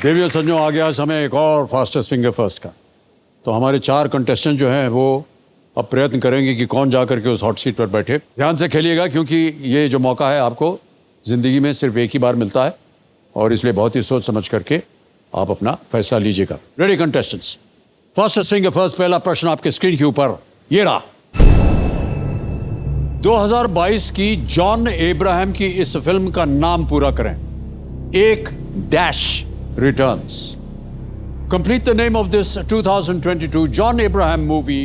देवियों संजो आ गया समय एक और फास्टेस्ट फिंगर फर्स्ट का। तो हमारे 4 कंटेस्टेंट जो हैं वो अब प्रयत्न करेंगे कि कौन जा करके उस हॉट सीट पर बैठे। ध्यान से खेलिएगा क्योंकि ये जो मौका है आपको ज़िंदगी में सिर्फ एक ही बार मिलता है और इसलिए बहुत ही सोच समझ करके आप अपना फैसला लीजिएगा। Ready contestants, fastest finger first पहला प्रश्न आपके स्क्रीन के ऊपर ये रहा। 2022 की जॉन अब्राहम की इस फिल्म का नाम पूरा करें। एक dash returns. Complete the name of this 2022 John Abraham movie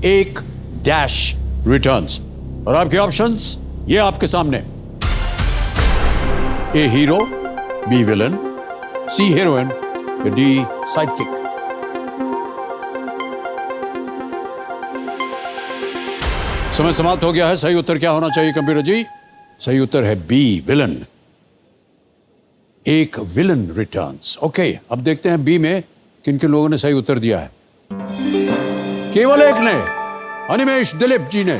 एक डैश रिटर्न्स। और आपके ऑप्शंस ये आपके सामने। ए हीरो, बी विलन, सी हीरोइन, डी साइडकिक। समय समाप्त हो गया है। सही उत्तर क्या होना चाहिए कंप्यूटर जी? सही उत्तर है बी विलन। एक विलन रिटर्न्स। ओके, अब देखते हैं बी में किन किन लोगों ने सही उत्तर दिया है। केवल एक ने, अनिमेश दिलीप जी ने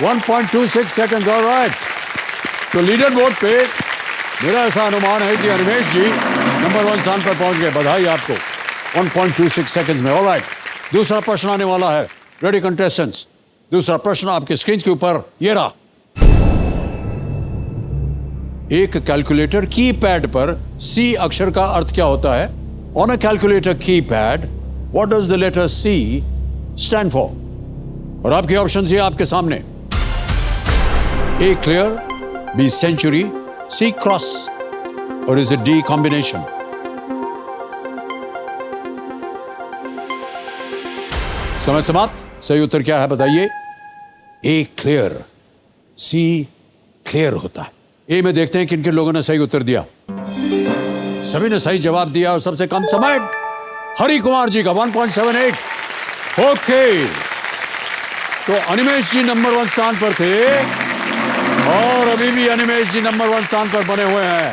1.26 सेकंड। ऑलराइट, तो लीडर बोर्ड पे मेरा ऐसा अनुमान है कि अनिमेश जी नंबर 1 स्थान पर पहुंच गए। बधाई आपको 1.26 सेकंड में। ऑलराइट, दूसरा प्रश्न आने वाला है। रेडी कंटेस्टेंट्स, दूसरा प्रश्न आपके स्क्रीन के ऊपर ये रहा। एक कैलकुलेटर कीपैड पर सी अक्षर का अर्थ क्या होता है? On a calculator keypad what does the letter C stand for? और आपके ऑप्शंस ये आपके सामने। A clear, B century, C cross, और इज इट डी कॉम्बिनेशन? समय समाप्त। सही उत्तर क्या है बताइए? ए क्लियर, सी क्लियर होता है। ए में देखते हैं किन किन लोगों ने सही उत्तर दिया। सभी ने सही जवाब दिया और सबसे कम समय हरि कुमार जी का 1.78। ओके, तो अनिमेश जी नंबर 1 स्थान पर थे और अभी भी अनिमेश जी नंबर 1 स्थान पर बने हुए हैं।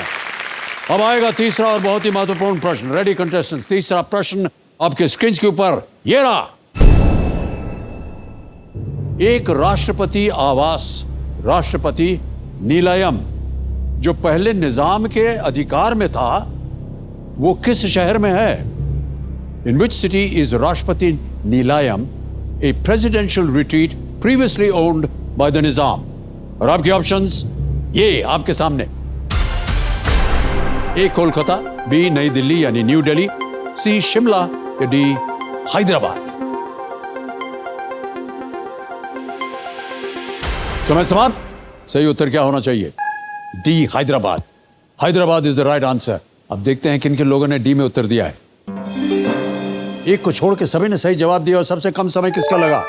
अब आएगा तीसरा और बहुत ही महत्वपूर्ण प्रश्न। रेडी कंटेस्टेंट्स, तीसरा प्रश्न आपके स्क्रीन के ऊपर ये रहा। एक राष्ट्रपति आवास, राष्ट्रपति नीलायम, जो पहले निजाम के अधिकार में था, वो किस शहर में है? इन विच city is Rashtrapati Nilayam a presidential retreat previously owned by the Nizam? और आपके ऑप्शंस ये आपके सामने। ए कोलकाता, बी नई दिल्ली यानी न्यू दिल्ली, सी शिमला, या डी हैदराबाद? समय समाप्त। सही उत्तर क्या होना चाहिए? D Hyderabad. Hyderabad is the right answer. अब देखते हैं किन किन लोगों ने डी में उत्तर दिया है। एक को छोड़ के सभी ने सही जवाब दिया और सबसे कम समय किसका लगा?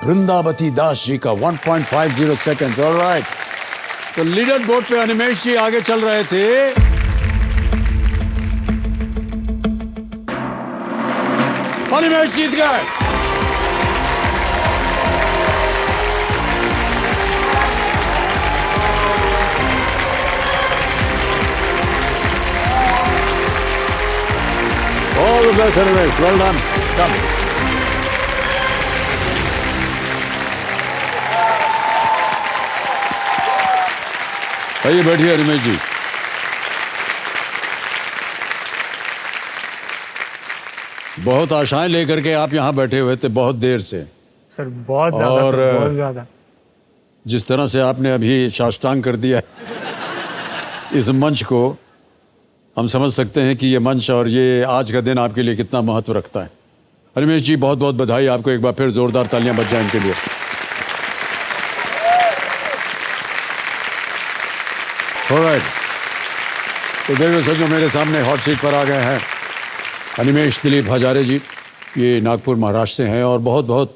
वृंदावती दास जी का 1.50 सेकंड। ऑलराइट, तो लीडर बोर्ड पे अनिमेश जी आगे चल रहे थे। अनिमेश जीत गए। All the best, Animesh. Well done. Come. आइए बैठिए अनिमेश जी। बहुत आशाएं लेकर के आप यहाँ बैठे हुए थे बहुत देर से। सर बहुत ज्यादा, और सर, बहुत ज्यादा। जिस तरह से आपने अभी साष्टांग कर दिया इस मंच को, हम समझ सकते हैं कि ये मंच और ये आज का दिन आपके लिए कितना महत्व रखता है। अनिमेश जी बहुत बहुत बधाई आपको। एक बार फिर जोरदार तालियां बज जाएं इनके लिए। ऑलराइट, तो देखो सर, मेरे सामने हॉट सीट पर आ गए हैं अनिमेश दिलीप हजारे जी। ये नागपुर महाराष्ट्र से हैं और बहुत बहुत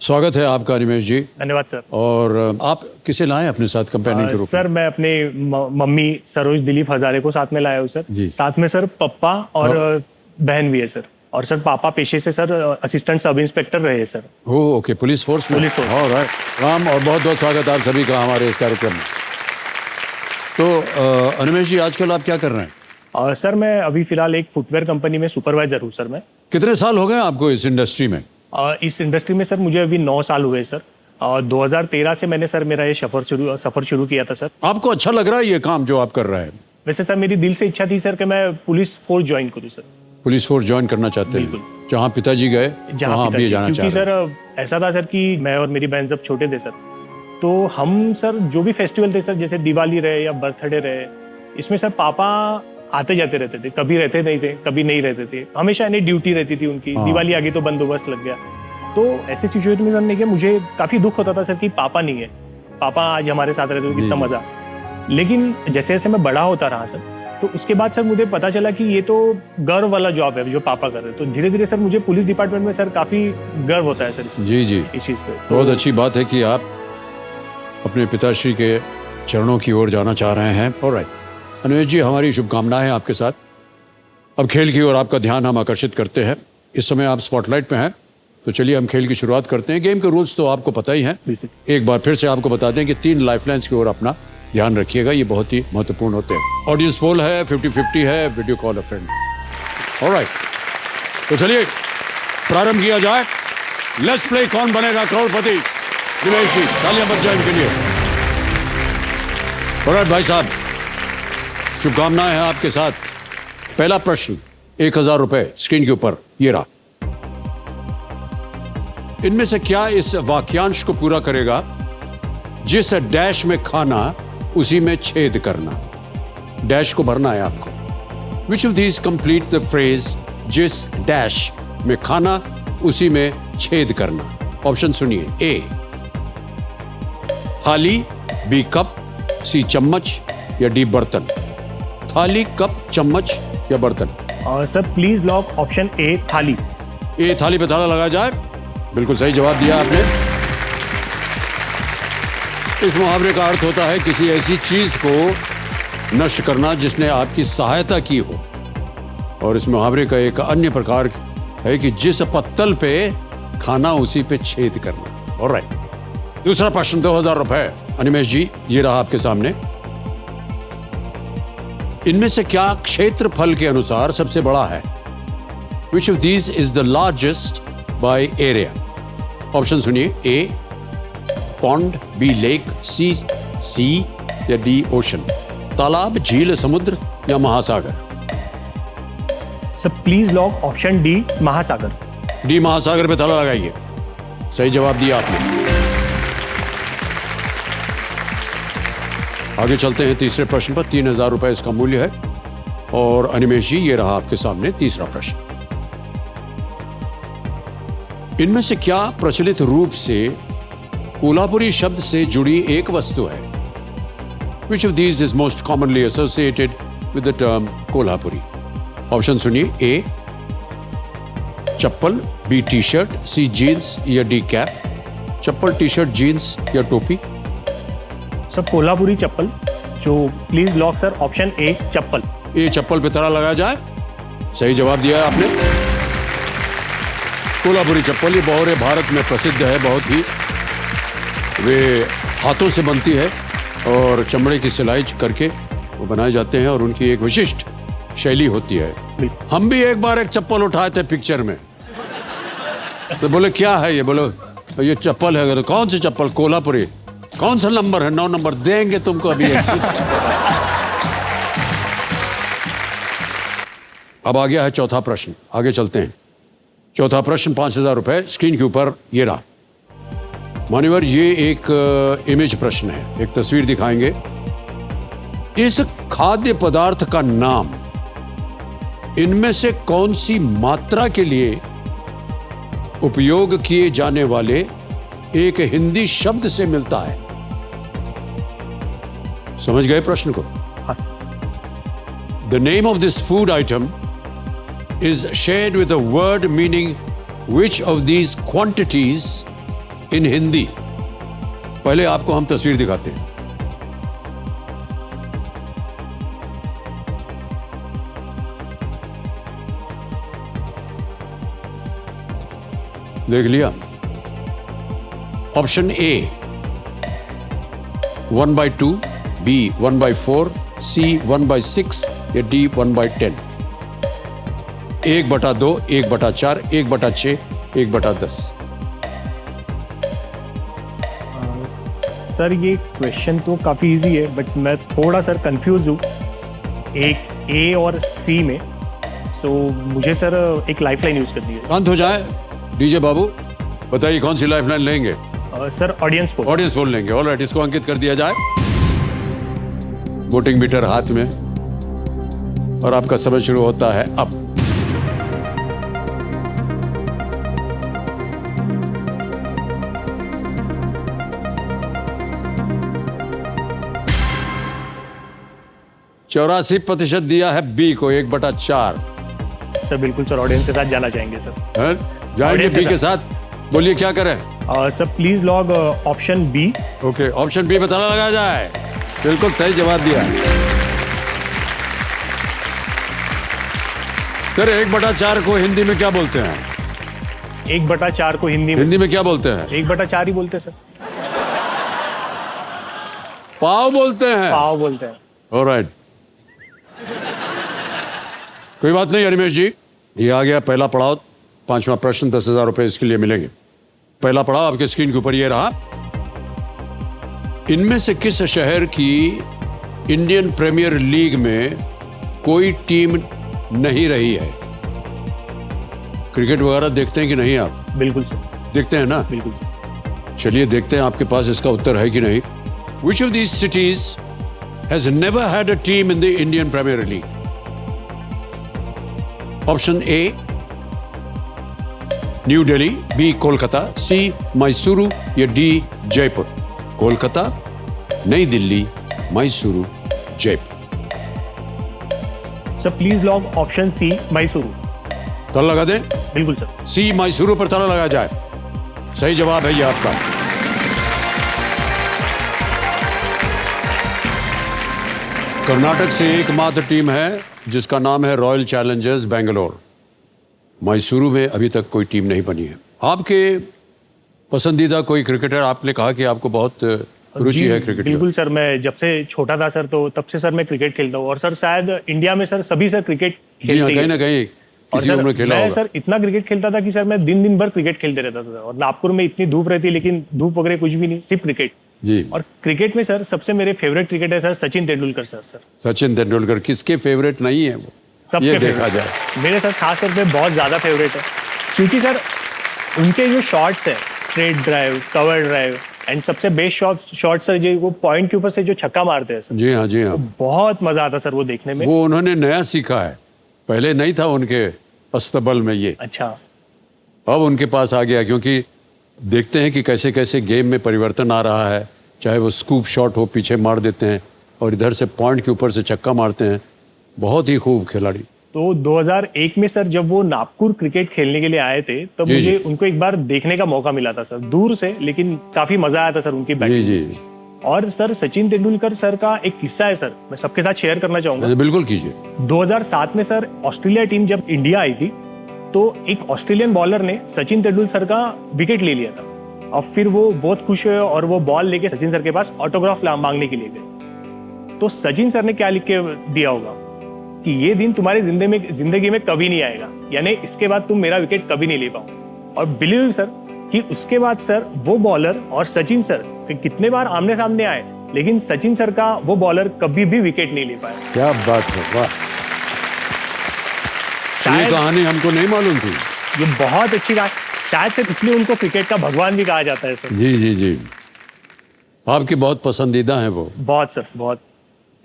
स्वागत है आपका अनिमेश जी। धन्यवाद सर। और आप किसे लाए अपने साथ कंपेनियन के रूप में? सर मैं अपने मम्मी सरोज दिलीप हजारे को साथ में लाया हूँ सर। जी। साथ में सर पप्पा और बहन भी है सर। और सर पापा पेशे से सर असिस्टेंट सब इंस्पेक्टर रहे हैं सर। ओके, पुलिस फोर्स में? Police force. ऑलराइट, राम और बहुत बहुत स्वागत आप सभी का हमारे इस कार्यक्रम में। तो अनिमेश जी आजकल आप क्या कर रहे हैं? सर मैं अभी फिलहाल एक फुटवेयर कंपनी में सुपरवाइजर हूँ सर मैं। कितने साल हो गए आपको इस इंडस्ट्री में? इस इंडस्ट्री में सर मुझे अभी 9 साल हुए सर। 2013 से मैंने सर मेरा ये सफ़र शुरू किया था सर। आपको अच्छा लग रहा है ये काम जो आप कर रहे हैं? वैसे सर मेरी दिल से इच्छा थी सर कि मैं पुलिस फोर्स ज्वाइन करूँ सर। पुलिस फोर्स ज्वाइन करना चाहते हैं? बिल्कुल। जहाँ पिताजी गए जहाँ वहाँ आप भी पिताजी, जाना चाह क्योंकि रहे हैं? सर ऐसा था सर कि मैं और मेरी बहन जब छोटे थे सर, तो हम सर जो भी फेस्टिवल थे सर, जैसे दिवाली रहे या बर्थडे रहे, इसमें सर पापा आते जाते रहते थे, कभी रहते नहीं थे, कभी नहीं रहते थे, हमेशा यानी ड्यूटी रहती थी उनकी। दिवाली आ गई तो बंदोबस्त लग गया। तो ऐसे सिचुएशन में सर ने किया, मुझे काफी दुख होता था सर कि पापा नहीं है, पापा आज हमारे साथ रहते तो कितना मजा। लेकिन जैसे जैसे मैं बड़ा होता रहा सर, तो उसके बाद सर मुझे पता चला कि ये तो गर्व वाला जॉब है जो पापा कर रहे हैं। तो धीरे धीरे सर मुझे पुलिस डिपार्टमेंट में सर काफी गर्व होता है सर जी जी, इस चीज पे। बहुत अच्छी बात है कि आप अपने पिताश्री के चरणों की ओर जाना चाह रहे हैं। ऑलराइट अनुज जी, हमारी शुभकामनाएं आपके साथ। अब खेल की ओर आपका ध्यान हम आकर्षित करते हैं। इस समय आप स्पॉटलाइट पे हैं, तो चलिए हम खेल की शुरुआत करते हैं। गेम के रूल्स तो आपको पता ही हैं, एक बार फिर से आपको बता दें कि 3 लाइफलाइंस की ओर अपना ध्यान रखिएगा, ये बहुत ही महत्वपूर्ण होते हैं। ऑडियंस पोल है, 50-50 है, वीडियो कॉल अ फ्रेंड। ऑलराइट, तो चलिए प्रारंभ किया जाए। लेट्स प्ले कौन बनेगा करोड़पति। दिनेश जी, तालियां बज जाए इनके लिए। ऑलराइट भाई साहब, शुभकामनाएं हैं आपके साथ। पहला प्रश्न 1000 रुपए स्क्रीन के ऊपर ये रहा। इनमें से क्या इस वाक्यांश को पूरा करेगा? जिस डैश में खाना उसी में छेद करना। डैश को भरना है आपको। Which of these complete the phrase जिस डैश में खाना उसी में छेद करना? ऑप्शन सुनिए। ए थाली, बी कप, सी चम्मच या डी बर्तन। थाली, कप, चम्मच या बर्तन? Sir please lock option A थाली। ए थाली पे ताला लगाया जाए। बिल्कुल सही जवाब दिया आपने। इस मुहावरे का अर्थ होता है किसी ऐसी चीज को नष्ट करना जिसने आपकी सहायता की हो। और इस मुहावरे का एक अन्य प्रकार है कि जिस पत्तल पे खाना उसी पे छेद करना। ऑलराइट, दूसरा प्रश्न 2000 रुपए। अनिमेश जी, ये रहा आपके सामने। इनमें से क्या क्षेत्रफल के अनुसार सबसे बड़ा है? Which of these is the largest by area? Option सुनिए। ए पॉन्ड, बी लेक, सी सी या डी ओशन। तालाब, झील, समुद्र या महासागर? Sir please lock option D महासागर। डी महासागर पे ताला लगाइए। सही जवाब दिया आपने। आगे चलते हैं तीसरे प्रश्न पर। 3000 रुपए इसका मूल्य है। और अनिमेश जी, ये रहा आपके सामने तीसरा प्रश्न। इनमें से क्या प्रचलित रूप से कोल्हापुरी शब्द से जुड़ी एक वस्तु है? Which of these is most commonly associated with the term Kolhapuri? Option सुनिए। A chappal, B T shirt, C jeans या D cap. Chappal, T shirt, jeans या टोपी? सर कोल्हापुरी चप्पल। जो please lock sir option A chappal. A chappal पे ताला लगाया जाए। सही जवाब दिया है आपने। कोल्हापुरी चप्पल ये बहुरे भारत में प्रसिद्ध है बहुत ही। वे हाथों से बनती है और चमड़े की सिलाई करके वो बनाए जाते हैं और उनकी एक विशिष्ट शैली होती है। हम भी एक बार एक चप्पल उठाए थे पिक्चर में, तो बोले क्या है ये? बोलो ये चप्पल है। तो कौन सी चप्पल? कोल्हापुरी। कौन सा नंबर है? 9 नंबर। देंगे तुमको अभी। अब आ गया है चौथा प्रश्न। आगे चलते हैं। चौथा प्रश्न 5000 रुपए स्क्रीन के ऊपर ये रहा। मान्यवर, ये एक इमेज प्रश्न है। एक तस्वीर दिखाएंगे। इस खाद्य पदार्थ का नाम इनमें से कौन सी मात्रा के लिए उपयोग किए जाने वाले एक हिंदी शब्द से मिलता है? समझ गए प्रश्न को? The name of this food item is shared with a word meaning which of these quantities in Hindi? पहले आपको हम तस्वीर दिखाते हैं। देख लिया? ऑप्शन ए 1/2, बी 1/4, सी 1/6 या डी 1/10। 1/2, 1/4, 1/6, 1/10। सर ये क्वेश्चन तो काफ़ी इजी है, बट मैं थोड़ा सर कंफ्यूज हूँ। एक ए और सी में। सो मुझे सर एक लाइफलाइन यूज करनी है। शांत हो जाए डीजे बाबू, बताइए कौन सी लाइफलाइन लेंगे? Sir audience poll. Audience poll लेंगे। ऑलराइट, इसको अंकित कर दिया जाए। वोटिंग मीटर हाथ में और आपका समय शुरू होता है अब। चौरासी % दिया है बी को, 1/4। सर बिल्कुल सर, ऑडियंस के साथ जाना चाहेंगे सर। जाएंगे Audience बी के के साथ। बोलिए क्या करें? Sir please lock option B. Okay, option B बताना लगाया जाए। बिल्कुल सही जवाब दिया। सर 1/4 को हिंदी में क्या बोलते हैं? 1/4 को हिंदी में क्या बोलते हैं? 1/4 ही बोलते हैं सर। पाव बोलते हैं। पाव बोलते हैं। ऑलराइट, कोई बात नहीं अनिमेश जी, ये आ गया पहला पड़ाव। 5वां प्रश्न, 10,000 रुपए इसके लिए मिलेंगे। पहला पड़ाव आपके स्क्रीन के ऊपर ये रहा। इनमें से किस शहर की इंडियन प्रीमियर लीग में कोई टीम नहीं रही है? क्रिकेट वगैरह देखते हैं कि नहीं आप? बिल्कुल सर। देखते हैं ना? बिल्कुल सर। चलिए देखते हैं आपके पास इसका उत्तर है कि नहीं। Which of these cities has never had a team in the Indian Premier League? Option A, New Delhi, B, Kolkata, C, Mysuru या D, जयपुर। कोलकाता, नई Delhi, Mysuru, Jaipur. Sir please lock option C, Mysuru. ताला लगा दें? बिल्कुल सर। C, मैसूरू पर ताला लगाया जाए। सही जवाब है ये आपका। कर्नाटक से एकमात्र टीम है जिसका नाम है रॉयल चैलेंजर्स बेंगलोर। मैसूरू में अभी तक कोई टीम नहीं बनी है। आपके पसंदीदा कोई क्रिकेटर? आपने कहा कि आपको बहुत रुचि है क्रिकेट में। बिल्कुल सर, मैं जब से छोटा था सर, तो तब से सर मैं क्रिकेट खेलता हूँ। और सर शायद इंडिया में सर सभी सर क्रिकेट जी हाँ, खेलते ही कहीं ना हैं। कहीं और किसी सर उम्र खेला मैं होगा। सर इतना क्रिकेट खेलता था कि सर मैं दिन दिन भर क्रिकेट खेलते रहता था। और नागपुर में इतनी धूप रहती, लेकिन धूप वगैरह कुछ भी नहीं, सिर्फ क्रिकेट। जी। और क्रिकेट में सर सबसे मेरे फेवरेट क्रिकेटर है सर सचिन तेंदुलकर सर। सचिन तेंदुलकर किसके फेवरेट नहीं है वो? सबके ये देखा फेवरेट जाए। है। मेरे सर खास तौर पे बहुत ज्यादा फेवरेट है, क्योंकि सर उनके जो शॉट्स है, straight drive, cover drive, and सबसे बेस्ट शॉट्स सर जो वो पॉइंट के ऊपर से जो छक्का मारते हैं सर, जी हाँ, जी हाँ। बहुत मजा आता सर वो देखने में। वो उन्होंने नया सीखा है, पहले नहीं था उनके अस्तबल में ये। अच्छा। अब उनके पास आ गया, क्योंकि देखते हैं कि कैसे कैसे गेम में परिवर्तन आ रहा है। चाहे वो स्कूप शॉट हो, पीछे मार देते हैं, और इधर से पॉइंट के ऊपर से छक्का मारते हैं। बहुत ही खूब खिलाड़ी। तो 2001 में सर जब वो नागपुर क्रिकेट खेलने के लिए आए थे, तब जी, मुझे जी। उनको एक बार देखने का मौका मिला था सर, दूर से, लेकिन काफी मजा आया था सर उनकी जी बैटिंग। जी, और सर सचिन तेंदुलकर सर का एक किस्सा है सर, मैं सबके साथ शेयर करना चाहूंगा। बिल्कुल कीजिए। 2007 में सर ऑस्ट्रेलिया टीम जब इंडिया आई थी, तो एक ऑस्ट्रेलियन बॉलर ने सचिन तेंदुलकर सर का विकेट ले लिया था। और फिर वो बहुत खुश हुए और वो बॉल लेके सचिन सर के पास ऑटोग्राफ मांगने के लिए गए। तो सचिन सर ने क्या लिख के दिया होगा कि ये दिन तुम्हारी जिंदगी में कभी नहीं आएगा, यानी इसके बाद तुम मेरा विकेट कभी नहीं ले पाओ। और बिलीव सर कि उसके बाद सर वो बॉलर और सचिन सर कितने बार आमने सामने आए, लेकिन सचिन सर का वो बॉलर कभी भी विकेट नहीं ले पाया। क्या बात है, वाह। ये कहानी हमको नहीं मालूम थी। ये बहुत अच्छी बात, शायद से इसलिए उनको क्रिकेट का भगवान भी कहा जाता है सर। जी जी जी, आपके बहुत पसंदीदा हैं वो। बहुत सर, बहुत।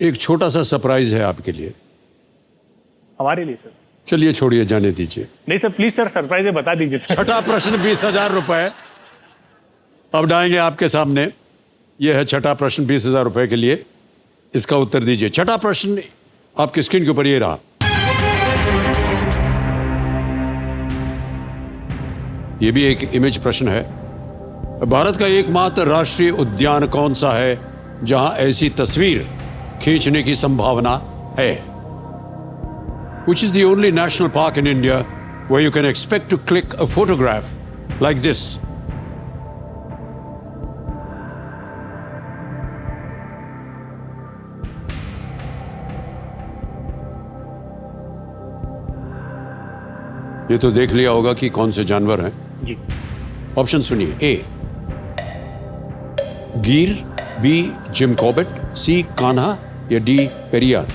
एक छोटा सा सरप्राइज है आपके लिए। हमारे लिए सर? चलिए छोड़िए, जाने दीजिए। नहीं सर, प्लीज सर सरप्राइज बता दीजिए सर। छठा प्रश्न 20,000 रुपए अब डालेंगे आपके सामने। यह है छठा प्रश्न 20,000 रुपए के लिए। इसका उत्तर दीजिए। छठा प्रश्न आपकी स्क्रीन के ऊपर ये रहा। यह भी एक इमेज प्रश्न है। भारत का एकमात्र राष्ट्रीय उद्यान कौन सा है जहां ऐसी तस्वीर खींचने की संभावना है? Which is the only national park in India where you can expect to click a photograph like this? ये तो देख लिया होगा कि कौन से जानवर हैं। जी। ऑप्शन सुनिए। ए गिर, बी जिम कॉर्बेट, सी कान्हा या डी पेरियार।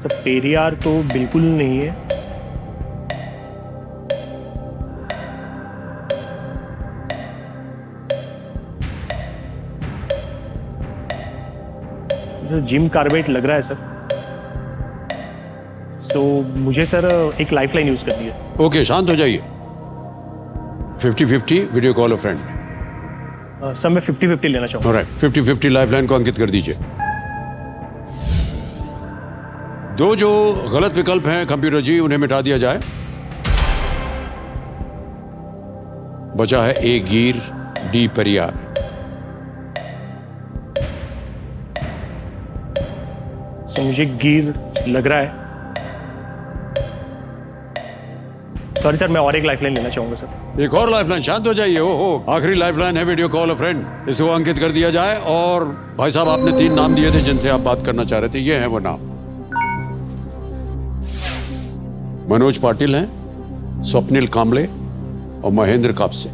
सर पेरियार तो बिल्कुल नहीं है। सर जिम कार्बेट लग रहा है सर। सो मुझे सर एक लाइफलाइन यूज करनी है। ओके, शांत हो जाइए। 50-50 वीडियो कॉल अ फ्रेंड। सर मैं 50-50 लेना चाहूँगा। ऑलराइट, 50-50 लाइफलाइन को अंकित कर दीजिए। दो जो गलत विकल्प हैं कंप्यूटर जी, उन्हें मिटा दिया जाए। बचा है ए गिर, डी पेरियार। सर मुझे गिर लग रहा है। सॉरी सर, मैं और एक लाइफलाइन लेना चाहूंगा सर। एक और लाइफलाइन। शांत हो जाइए। हो आखिरी लाइफलाइन है वीडियो कॉल अ फ्रेंड। इसको अंकित कर दिया जाए। और भाई साहब, आपने 3 नाम दिए थे जिनसे आप बात करना चाह रहे थे, ये हैं वो नाम। मनोज पाटिल हैं, स्वप्निल कांबळे और महेंद्र कापसे।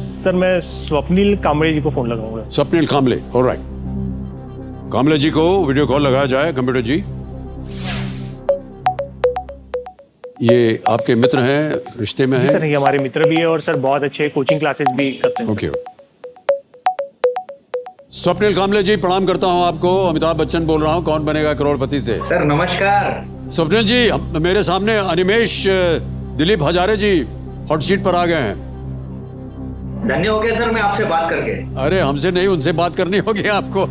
सर मैं स्वप्निल कांबळे जी को फोन लगाऊंगा। स्वप्निल कांबळे, ऑलराइट। कांबळे जी को वीडियो कॉल लगाया जाए कंप्यूटर जी। ये आपके मित्र हैं, रिश्ते में जी हैं? सर, ये हमारे मित्र भी है और सर बहुत अच्छे कोचिंग क्लासेस भी करते हैं। ओके। स्वप्निल कांबळे जी, प्रणाम करता हूं आपको। अमिताभ बच्चन बोल रहा हूं, कौन बनेगा करोड़पति से। सर नमस्कार। स्वप्निल जी, मेरे सामने अनिमेश दिलीप हजारे जी हॉट सीट पर आ गए हैं। धन्य हो गया सर मैं आपसे बात करके। अरे हमसे नहीं, उनसे बात करनी होगी आपको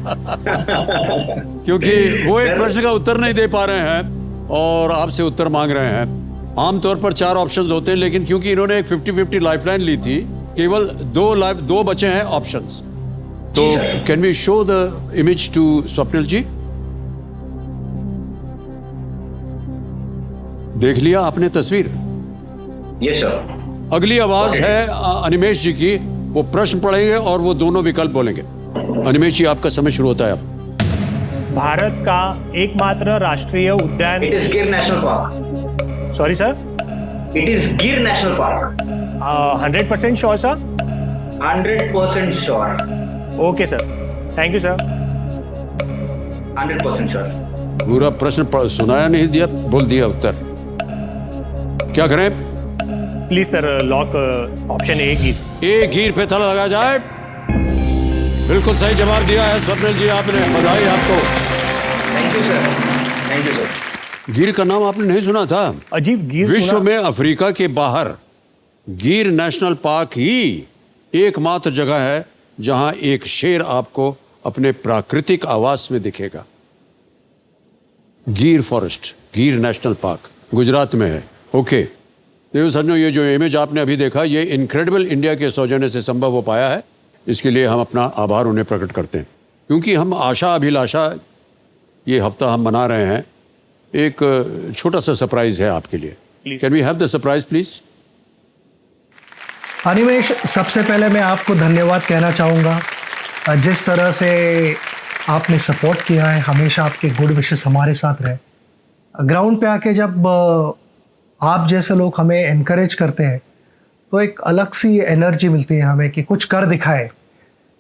क्योंकि वो एक प्रश्न का उत्तर नहीं दे पा रहे हैं और आपसे उत्तर मांग रहे हैं। आमतौर पर 4 ऑप्शंस होते हैं, लेकिन क्योंकि इन्होंने एक 50-50 लाइफलाइन ली थी, केवल 2 बचे हैं ऑप्शंस। तो can we show the image to Swapnil ji? देख लिया आपने तस्वीर? Yes sir. अगली आवाज है अनिमेश जी की। वो प्रश्न पढ़ेंगे और वो दोनों विकल्प बोलेंगे। अनिमेश जी, आपका समय शुरू होता है अब। भारत का एकमात्र राष्ट्रीय उद्यान। It is Gir National Park. Sorry sir. It is Gir National Park. 100% sure sir. 100% sure. Okay sir, thank you sir. 100% sure. पूरा प्रश्न सुनाया नहीं, दिया, बोल दिया उत्तर। क्या करें? Please sir, lock option A गिर। ए गिर पे ताला लगाया जाए। बिल्कुल सही जवाब दिया है स्वप्निल जी, आपने। बधाई आपको। Thank you sir. Thank you sir. गिर का नाम आपने नहीं सुना था? अजीब, गिर विश्व सुना। में अफ्रीका के बाहर गिर नेशनल पार्क ही एकमात्र जगह है जहां एक शेर आपको अपने प्राकृतिक आवास में दिखेगा। गिर फॉरेस्ट, गिर नेशनल पार्क गुजरात में है। ओके देखो सज्जनों, ये जो इमेज आपने अभी देखा, ये इनक्रेडिबल इंडिया के सौजन्य से संभव हो पाया है। इसके लिए हम अपना आभार उन्हें प्रकट करते हैं, क्योंकि हम आशा अभिलाषा ये हफ्ता हम मना रहे हैं। एक छोटा सा सरप्राइज है आपके लिए। Can we have the surprise please? Animesh, सबसे पहले मैं आपको धन्यवाद कहना चाहूँगा। जिस तरह से आपने सपोर्ट किया है, हमेशा आपके गुड विशेस हमारे साथ रहे। ग्राउंड पे आके जब आप जैसे लोग हमें एनकरेज करते हैं तो एक अलग सी एनर्जी मिलती है हमें कि कुछ कर दिखाए।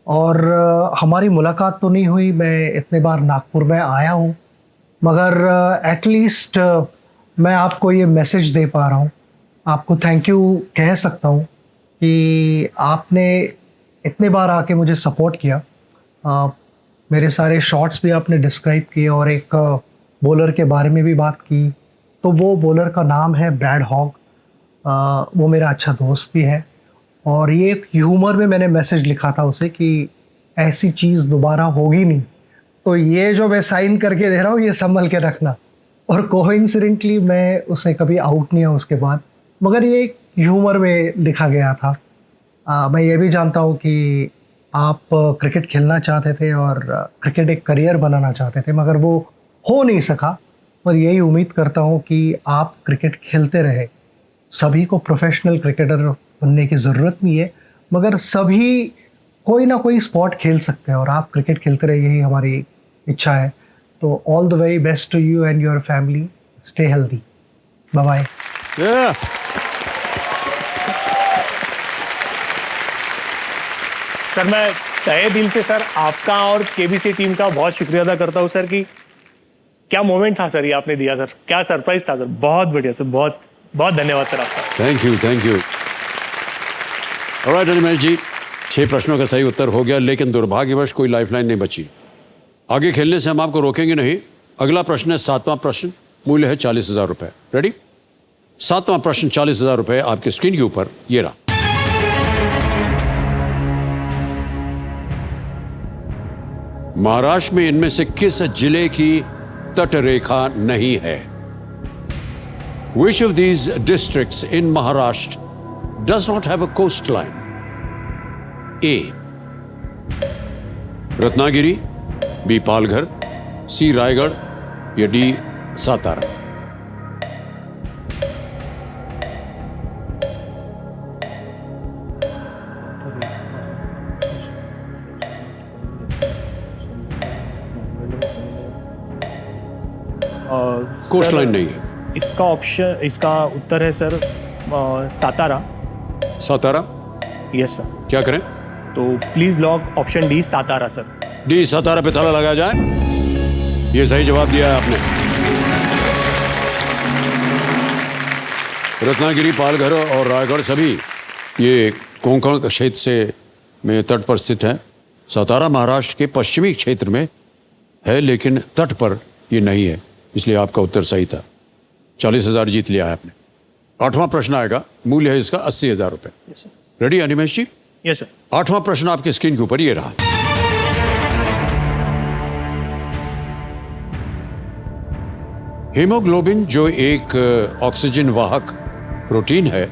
और हमारी मुलाकात तो नहीं हुई, मैं इतने बार नागपुर में आया हूँ, मगर एटलीस्ट मैं आपको ये मैसेज दे पा रहा हूँ, आपको थैंक यू कह सकता हूँ कि आपने इतने बार आके मुझे सपोर्ट किया। मेरे सारे शॉट्स भी आपने डिस्क्राइब किए और एक बॉलर के बारे में भी बात की। तो वो बॉलर का नाम है ब्रैड हॉग। वो मेरा अच्छा दोस्त भी है और ये एक ह्यूमर में मैंने मैसेज लिखा था उसे कि ऐसी चीज़ दोबारा होगी नहीं, तो ये जो मैं साइन करके दे रहा हूँ ये संभल के रखना। और कोइंसिडेंटली मैं उसे कभी आउट नहीं हुआ उसके बाद, मगर ये एक ह्यूमर में लिखा गया था। मैं ये भी जानता हूँ कि आप क्रिकेट खेलना चाहते थे और क्रिकेट एक करियर बनाना चाहते थे, मगर वो हो नहीं सका। पर यही उम्मीद करता हूँ कि आप क्रिकेट खेलते रहे। सभी को प्रोफेशनल क्रिकेटर बनने की ज़रूरत नहीं है, मगर सभी कोई ना कोई स्पोर्ट खेल सकते हैं और आप क्रिकेट खेलते रहे, यही हमारी इच्छा है। तो all the very best to you and your family. Stay healthy. Bye bye. Sir मैं तहे दिल से सर आपका और केबीसी टीम का बहुत शुक्रिया अदा करता हूँ सर कि क्या मोमेंट था सर ये आपने दिया सर, क्या सरप्राइज था सर, बहुत बढ़िया सर, बहुत बहुत धन्यवाद सर आपका। Thank you, thank you. Alright Animesh ji, 6 प्रश्नों का सही उत्तर हो गया, लेकिन दुर्भाग्यवश कोई लाइफलाइन नहीं बची। आगे खेलने से हम आपको रोकेंगे नहीं। अगला प्रश्न है 7वां प्रश्न, मूल्य है 40,000 रुपए। रेडी? 7वां प्रश्न 40,000 रुपए आपकी स्क्रीन के ऊपर ये रहा। महाराष्ट्र में इनमें से किस जिले की तट रेखा नहीं है? Which of these districts in Maharashtra does not have a coastline? A. Ratnagiri, B. Palghar, C. Raigarh या D. सातारा। कोस्ट लाइन नहीं है। इसका उत्तर है sir Satara. Satara? Yes sir. क्या करें? तो please lock option D Satara sir. D Satara पे ताला लगाया जाए। ये सही जवाब दिया है आपने। रत्नागिरी, पालघर और रायगढ़ सभी ये कोंकण क्षेत्र से में तट पर स्थित हैं। सातारा महाराष्ट्र के पश्चिमी क्षेत्र में है, लेकिन तट पर ये नहीं है, इसलिए आपका उत्तर सही था। 40,000 जीत लिया है आपने। 8वां प्रश्न आएगा, मूल्य है इसका 80,000 रुपए। Yes sir. Ready Animesh ji? Yes sir. 8वां प्रश्न आपकी स्क्रीन के ऊपर ये रहा। हीमोग्लोबिन जो एक ऑक्सीजन वाहक प्रोटीन है,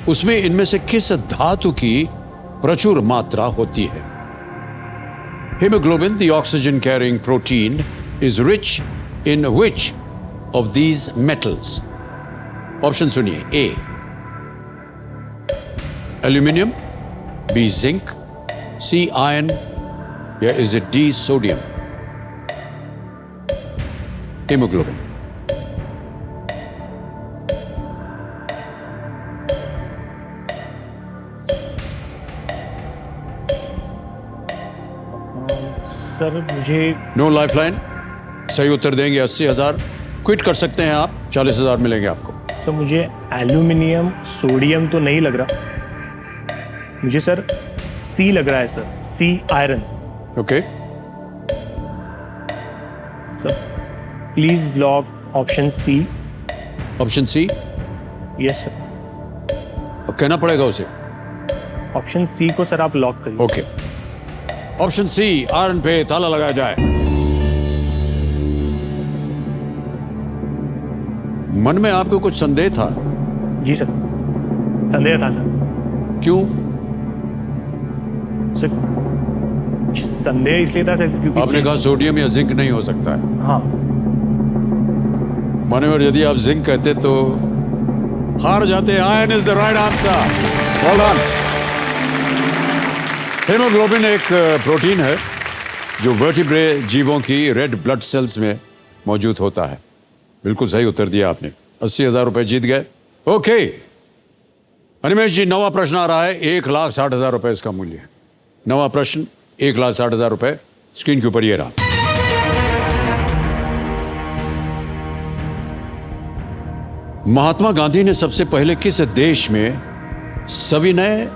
उसमें इनमें से किस धातु की प्रचुर मात्रा होती है? Hemoglobin, the oxygen carrying protein, is rich in which of these metals? Option सुनिए। A. Aluminium, B. Zinc, C. Iron या is it D. Sodium? Hemoglobin. Sir मुझे नो लाइफलाइन। सही उत्तर देंगे 80,000। क्विट कर सकते हैं आप, 40,000 मिलेंगे आपको। सर मुझे एल्यूमिनियम सोडियम तो नहीं लग रहा, मुझे सर सी लग रहा है sir, C iron. Okay, sir please lock option C. Option C? Yes sir. अब कहना पड़ेगा उसे। ऑप्शन सी को सर आप लॉक करिए। ओके, ऑप्शन सी आयरन पे ताला लगाया जाए। मन में आपको कुछ संदेह था? जी सर, संदेह था सर। क्यों? सर संदेह इसलिए था सर क्योंकि आपने कहा सोडियम या जिंक नहीं हो सकता है। हाँ माने और यदि आप जिंक कहते तो हार जाते। Iron is the right answer. Well done. Haemoglobin एक प्रोटीन है जो वर्टिब्रे जीवों की रेड ब्लड सेल्स में मौजूद होता है। बिल्कुल सही उत्तर दिया आपने। 80,000 रुपए जीत गए। ओके अनिमेश जी, 9वां प्रश्न आ रहा है। 1,60,000 रुपए इसका मूल्य है। 9वां प्रश्न 1,60,000 रुपए स्क्रीन के ऊपर ये रहा। महात्मा गांधी ने सबसे पहले किस देश में सविनय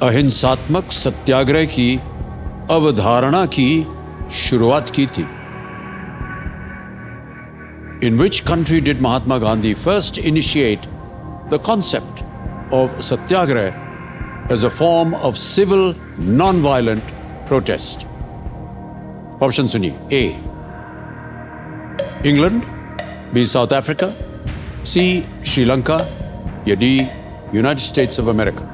अहिंसात्मक सत्याग्रह की अवधारणा की शुरुआत की थी? In which country did Mahatma Gandhi first initiate the concept of satyagraha as a form of civil non-violent protest? Option सुनिए। A. England, B. South Africa, C. Sri Lanka या D. United States of America?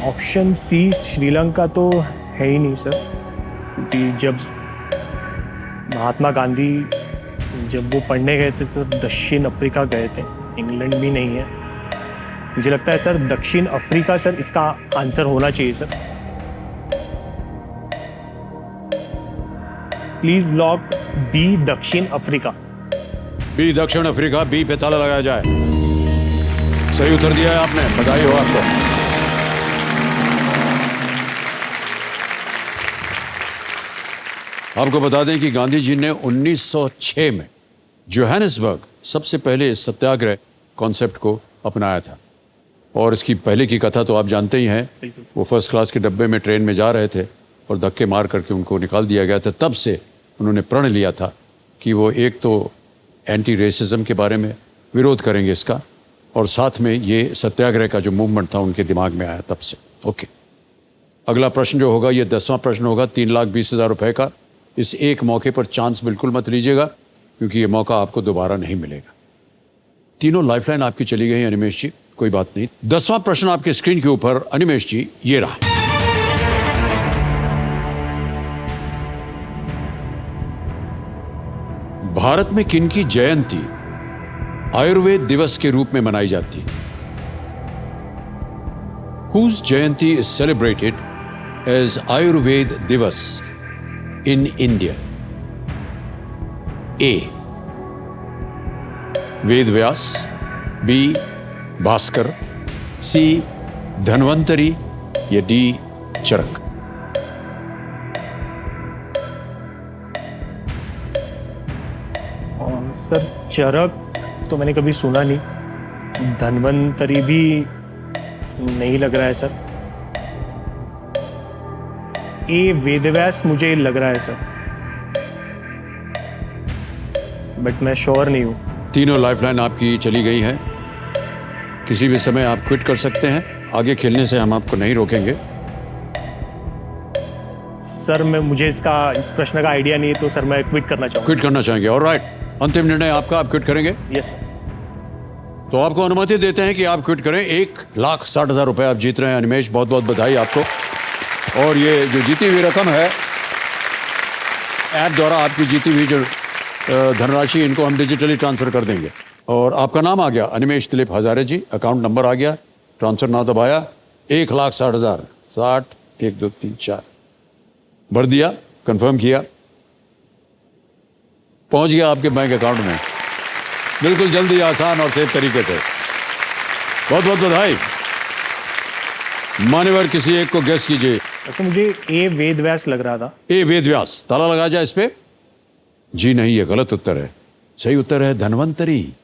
Option C Sri Lanka तो है ही नहीं sir, क्योंकि जब महात्मा गांधी जब वो पढ़ने गए थे तो दक्षिण अफ्रीका गए थे, इंग्लैंड भी नहीं है। मुझे लगता है सर दक्षिण अफ्रीका सर इसका आंसर होना चाहिए सर। प्लीज लॉक बी दक्षिण अफ्रीका। बी दक्षिण अफ्रीका। बी पे ताला लगाया जाए। सही उत्तर दिया है आपने, बधाई हो आपको। आपको बता दें कि गांधी जी ने 1906 में जोहानिसबर्ग सबसे पहले इस सत्याग्रह कॉन्सेप्ट को अपनाया था। और इसकी पहले की कथा तो आप जानते ही हैं। वो फर्स्ट क्लास के डब्बे में ट्रेन में जा रहे थे और धक्के मार करके उनको निकाल दिया गया था। तब से उन्होंने प्रण लिया था कि वो एक तो एंटी रेसिज्म के बारे में विरोध करेंगे इसका, और साथ में ये सत्याग्रह का जो मूवमेंट था उनके दिमाग में आया तब से। ओके, अगला प्रश्न जो होगा ये 10वां प्रश्न होगा 3,20,000 रुपए का। इस एक मौके पर चांस बिल्कुल मत लीजिएगा, क्योंकि ये मौका आपको दोबारा नहीं मिलेगा। तीनों लाइफलाइन आपकी चली गई अनिमेश जी, कोई बात नहीं। 10वां प्रश्न आपके स्क्रीन के ऊपर अनिमेश जी ये रहा। भारत में किनकी जयंती आयुर्वेद दिवस के रूप में मनाई जाती है? Whose Jayanti is celebrated as Ayurved Divas in India? A. Ved Vyas, B. Bhaskar, C. Dhanvantari या D. चरक? और सर चरक तो मैंने कभी सुना नहीं, धन्वंतरी भी नहीं लग रहा है सर। ये वेदव्यास मुझे लग रहा है सर, बट मैं श्योर नहीं हूँ। तीनों लाइफलाइन आपकी चली गई हैं। किसी भी समय आप क्विट कर सकते हैं, आगे खेलने से हम आपको नहीं रोकेंगे। सर मुझे इस प्रश्न का आइडिया नहीं है, तो सर मैं क्विट करना चाहूँगा। क्विट करना चाहेंगे? ऑलराइट, अंतिम निर्णय आपका, आप क्विट करेंगे? Yes sir. तो आपको अनुमति देते हैं कि आप क्विट करें। 1,60,000 रुपए आप जीत रहे हैं अनिमेश, बहुत बहुत बधाई आपको। और ये जो जीती हुई रकम है, ऐप द्वारा आपकी जीती हुई जो धनराशि, इनको हम डिजिटली ट्रांसफर कर देंगे। और आपका नाम आ गया अनिमेश दिलीप हजारे जी, अकाउंट नंबर आ गया, ट्रांसफर ना दबाया, 1,60,000 60 1 2 3 4 भर दिया, कंफर्म किया, पहुंच गया आपके बैंक अकाउंट में, बिल्कुल जल्दी, आसान और सेफ तरीके से। बहुत बहुत बधाई। मान्यवर किसी एक को गेस कीजिए। वैसे मुझे ए वेदव्यास लग रहा था। ए वेदव्यास, ताला लगा जाए इस पे? जी नहीं, ये गलत उत्तर है। सही उत्तर है धन्वंतरी।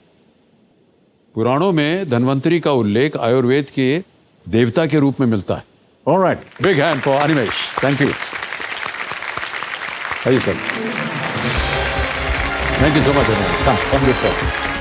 पुराणों में धन्वंतरी का उल्लेख आयुर्वेद के देवता के रूप में मिलता है। Alright, big hand for Animesh, thank you. Sir, thank you so much. Come this way.